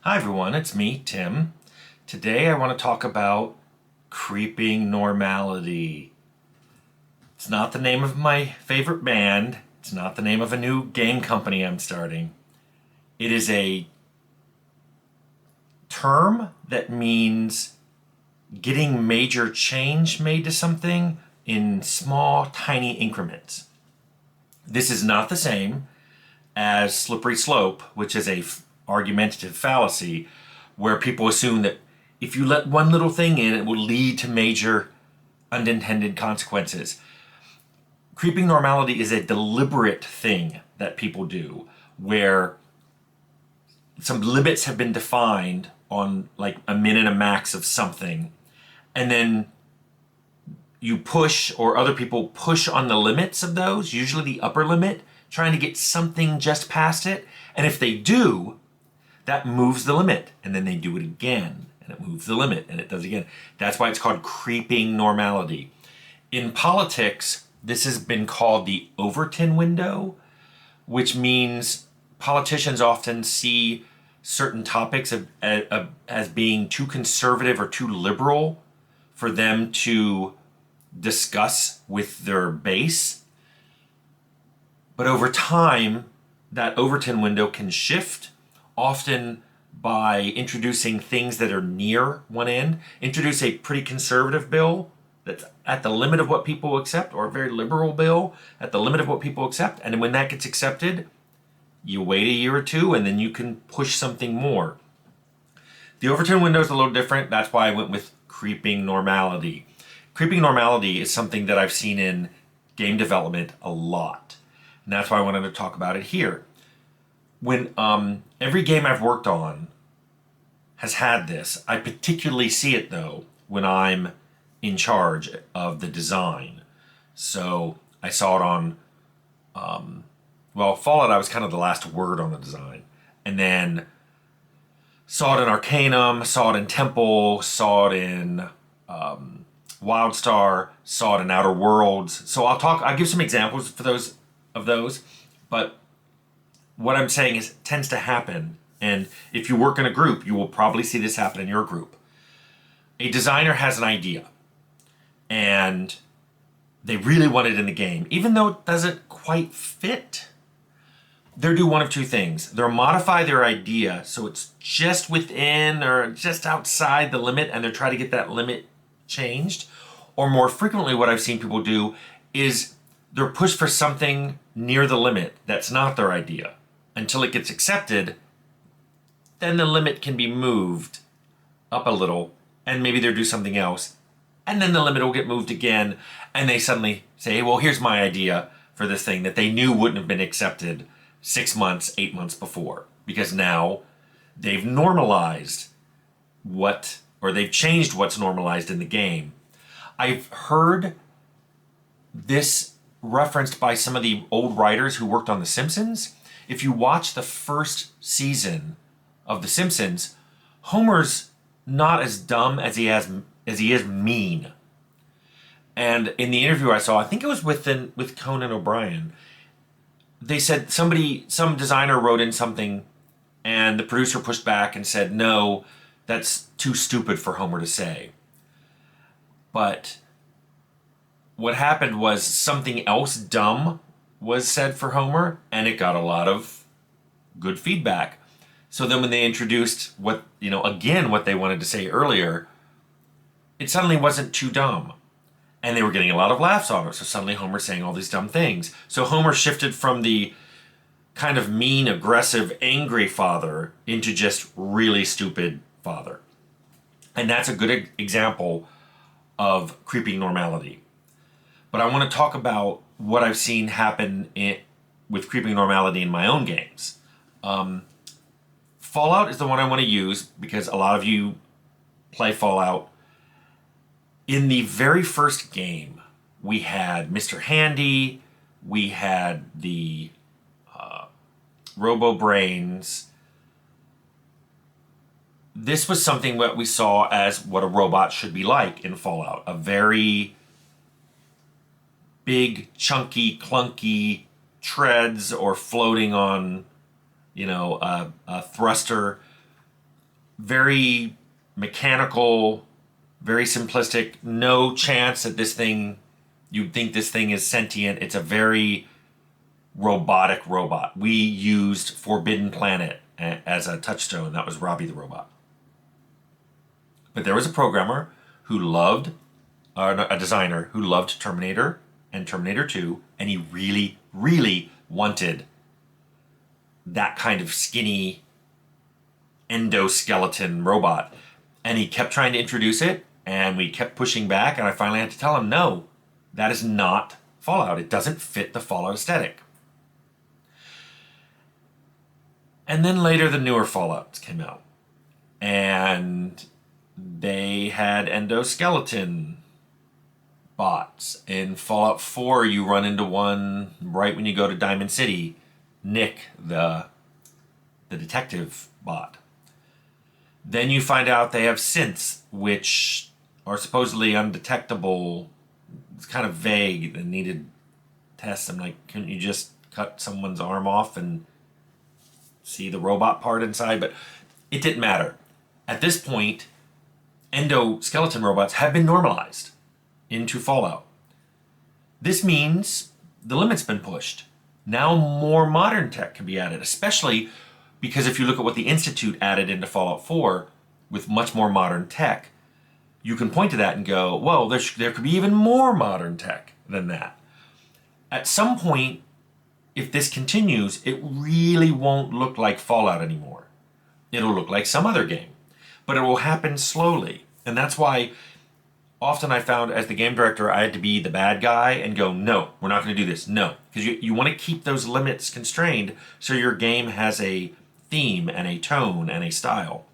Hi everyone, it's me, Tim. Today I want to talk about creeping normality. It's not the name of my favorite band. It's not the name of a new game company I'm starting. It is a term that means getting major change made to something in small, tiny increments. This is not the same as slippery slope, which is a argumentative fallacy where people assume that if you let one little thing in, it will lead to major unintended consequences. Creeping normality is a deliberate thing that people do where some limits have been defined on like a min and a max of something, and then you push or other people push on the limits of those, usually the upper limit, trying to get something just past it. And if they do, that moves the limit, and then they do it again, and it moves the limit, and it does it again. That's why it's called creeping normality. In politics, this has been called the Overton window, which means politicians often see certain topics as being too conservative or too liberal for them to discuss with their base. But over time, that Overton window can shift, often by introducing things that are near one end. Introduce a pretty conservative bill that's at the limit of what people accept, or a very liberal bill at the limit of what people accept. And when that gets accepted, you wait a year or two and then you can push something more. The Overton window is a little different. That's why I went with creeping normality. Creeping normality is something that I've seen in game development a lot. And that's why I wanted to talk about it here. When every game I've worked on has had this, I particularly see it though when I'm in charge of the design. So I saw it on, Fallout, I was kind of the last word on the design. And then saw it in Arcanum, saw it in Temple, saw it in Wildstar, saw it in Outer Worlds. So I'll give some examples for those of those, but what I'm saying is it tends to happen, and if you work in a group, you will probably see this happen in your group. A designer has an idea, and they really want it in the game, even though it doesn't quite fit. They'll do one of two things. They'll modify their idea so it's just within or just outside the limit, and they'll try to get that limit changed. Or more frequently, what I've seen people do is they're pushed for something near the limit that's not their idea until it gets accepted. Then the limit can be moved up a little, and maybe they'll do something else. And then the limit will get moved again, and they suddenly say, well, here's my idea for this thing that they knew wouldn't have been accepted 6 months, 8 months before, because now they've normalized they've changed what's normalized in the game. I've heard this referenced by some of the old writers who worked on The Simpsons. If you watch the first season of The Simpsons, Homer's not as dumb as he is mean. And in the interview I saw, I think it was with Conan O'Brien, they said some designer wrote in something, and the producer pushed back and said, no, that's too stupid for Homer to say. But what happened was something else dumb was said for Homer, and it got a lot of good feedback. So then when they introduced what they wanted to say earlier, it suddenly wasn't too dumb. And they were getting a lot of laughs on it. So suddenly Homer's saying all these dumb things. So Homer shifted from the kind of mean, aggressive, angry father into just really stupid father. And that's a good example of creeping normality. But I want to talk about what I've seen happen with creeping normality in my own games. Fallout is the one I want to use because a lot of you play Fallout. In the very first game, we had Mr. Handy, we had the Robo Brains. This was something that we saw as what a robot should be like in Fallout. A very big, chunky, clunky treads or floating on, a thruster very mechanical, very simplistic. No chance that this thing, you'd think this thing is sentient. It's a very robotic robot. We used Forbidden Planet as a touchstone. That was Robbie the robot. But there was a programmer who loved, a designer who loved Terminator and Terminator 2, and he really, really wanted that kind of skinny endoskeleton robot. And he kept trying to introduce it, and we kept pushing back, and I finally had to tell him, no, that is not Fallout. It doesn't fit the Fallout aesthetic. And then later the newer Fallouts came out, and they had endoskeleton bots. In Fallout 4, you run into one right when you go to Diamond City, Nick, the detective bot. Then you find out they have synths, which are supposedly undetectable. It's kind of vague and needed tests. I'm like, couldn't you just cut someone's arm off and see the robot part inside? But it didn't matter. At this point, endoskeleton robots have been normalized into Fallout. This means the limit's been pushed. Now more modern tech can be added, especially because if you look at what the Institute added into Fallout 4 with much more modern tech, you can point to that and go, well, there could be even more modern tech than that. At some point, if this continues, it really won't look like Fallout anymore. It'll look like some other game. But it will happen slowly. And that's why often I found as the game director, I had to be the bad guy and go, no, we're not going to do this. No. Because you want to keep those limits constrained so your game has a theme and a tone and a style.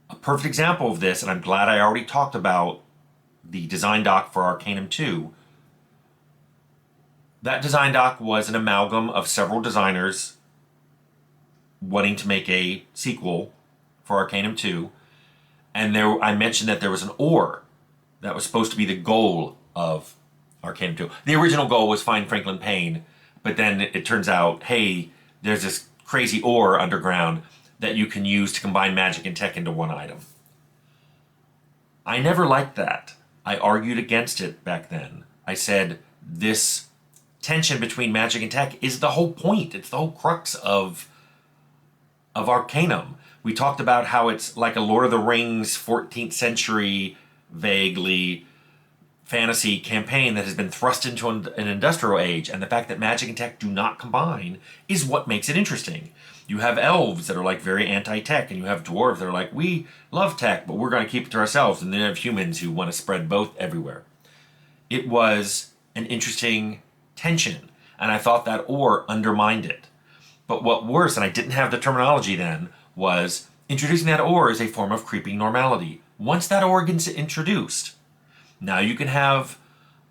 A perfect example of this, and I'm glad I already talked about the design doc for Arcanum 2. That design doc was an amalgam of several designers wanting to make a sequel for Arcanum 2. And I mentioned that there was an ore that was supposed to be the goal of Arcanum 2. The original goal was find Franklin Payne, but then it turns out, hey, there's this crazy ore underground that you can use to combine magic and tech into one item. I never liked that. I argued against it back then. I said, this tension between magic and tech is the whole point. It's the whole crux of Arcanum. We talked about how it's like a Lord of the Rings 14th century vaguely fantasy campaign that has been thrust into an industrial age, and the fact that magic and tech do not combine is what makes it interesting. You have elves that are like very anti-tech, and you have dwarves that are like, we love tech, but we're going to keep it to ourselves, and then you have humans who want to spread both everywhere. It was an interesting tension, and I thought that ore undermined it. But what worse, and I didn't have the terminology then, was introducing that ore as a form of creeping normality. Once that ore gets introduced, now you can have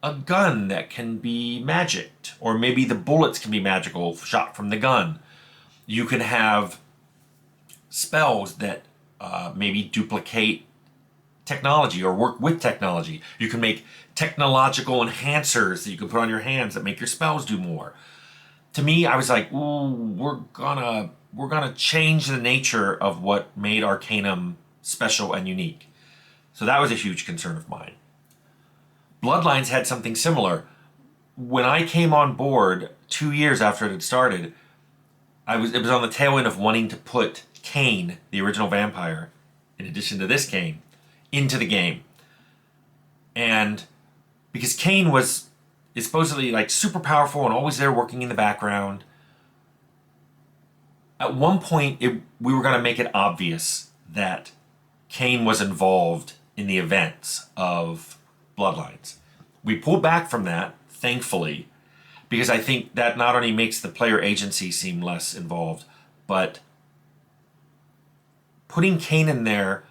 a gun that can be magicked, or maybe the bullets can be magical, shot from the gun. You can have spells that maybe duplicate technology or work with technology. You can make technological enhancers that you can put on your hands that make your spells do more. To me, I was like, ooh, we're gonna change the nature of what made Arcanum special and unique. So that was a huge concern of mine. Bloodlines had something similar. When I came on board 2 years after it had started, it was on the tail end of wanting to put Kane, the original vampire, in addition to this Kane, into the game. And because Kane is supposedly like super powerful and always there working in the background, at one point we were going to make it obvious that Kane was involved in the events of Bloodlines. We pulled back from that, thankfully, because I think that not only makes the player agency seem less involved, but putting Kane in there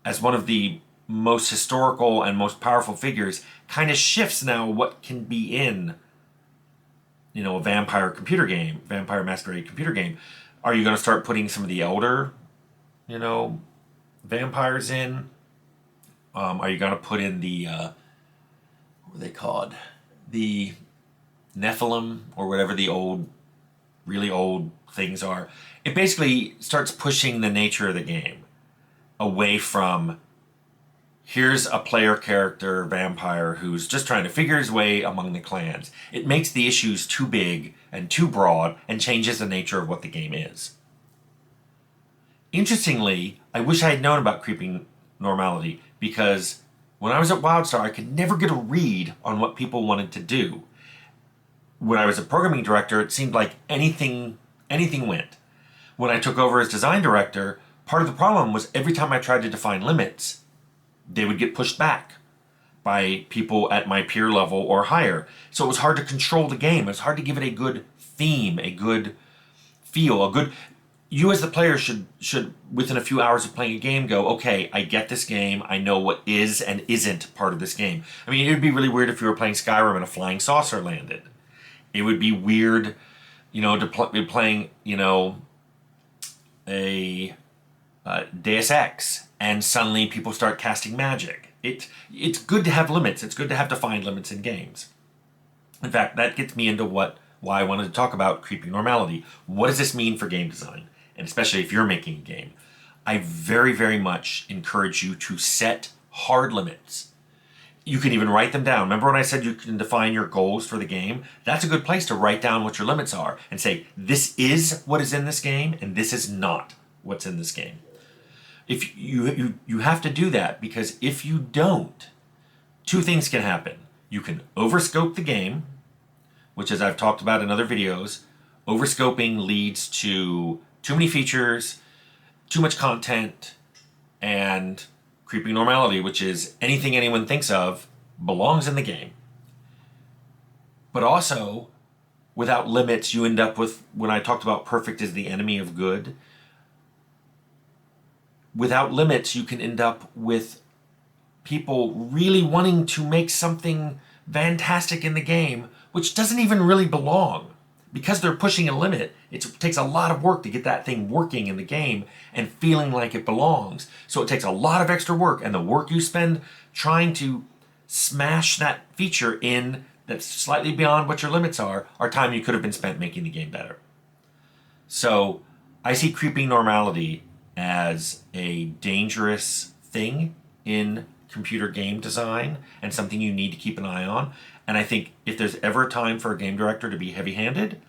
as one of the most historical and most powerful figures kind of shifts now what can be in, a vampire computer game, Vampire Masquerade computer game. Are you going to start putting some of the elder, vampires in? Are you going to put in the, what are they called? The Nephilim, or whatever the old really old things are. It basically starts pushing the nature of the game away from here's a player character vampire who's just trying to figure his way among the clans. It makes the issues too big and too broad and changes the nature of what the game is. Interestingly, I wish I had known about creeping normality, because when I was at WildStar, I could never get a read on what people wanted to do. When I was a programming director, it seemed like anything went. When I took over as design director, part of the problem was every time I tried to define limits, they would get pushed back by people at my peer level or higher. So it was hard to control the game. It was hard to give it a good theme, a good feel, a good... You as the player should within a few hours of playing a game go, okay, I get this game, I know what is and isn't part of this game. I mean, it would be really weird if you were playing Skyrim and a flying saucer landed. It would be weird, to be playing, a Deus Ex, and suddenly people start casting magic. It's good to have limits. It's good to have defined limits in games. In fact, that gets me into why I wanted to talk about creeping normality. What does this mean for game design? And especially if you're making a game. I very, very much encourage you to set hard limits. You can even write them down. Remember when I said you can define your goals for the game? That's a good place to write down what your limits are and say, this is what is in this game, and this is not what's in this game. If you have to do that, because if you don't, two things can happen. You can overscope the game, which, as I've talked about in other videos, overscoping leads to too many features, too much content, and creeping normality, which is anything anyone thinks of belongs in the game. But also, without limits, you end up with, when I talked about perfect is the enemy of good, without limits, you can end up with people really wanting to make something fantastic in the game, which doesn't even really belong. Because they're pushing a limit, it takes a lot of work to get that thing working in the game and feeling like it belongs. So it takes a lot of extra work, and the work you spend trying to smash that feature in that's slightly beyond what your limits are time you could have been spent making the game better. So I see creeping normality as a dangerous thing in computer game design and something you need to keep an eye on. And I think if there's ever a time for a game director to be heavy-handed,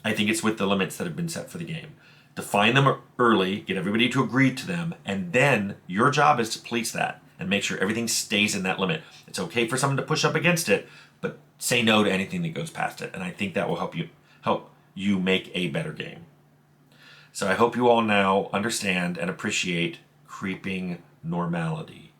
I think it's with the limits that have been set for the game. Define them early, get everybody to agree to them, and then your job is to police that and make sure everything stays in that limit. It's okay for someone to push up against it, but say no to anything that goes past it. And I think that will help you make a better game. So I hope you all now understand and appreciate creeping normality.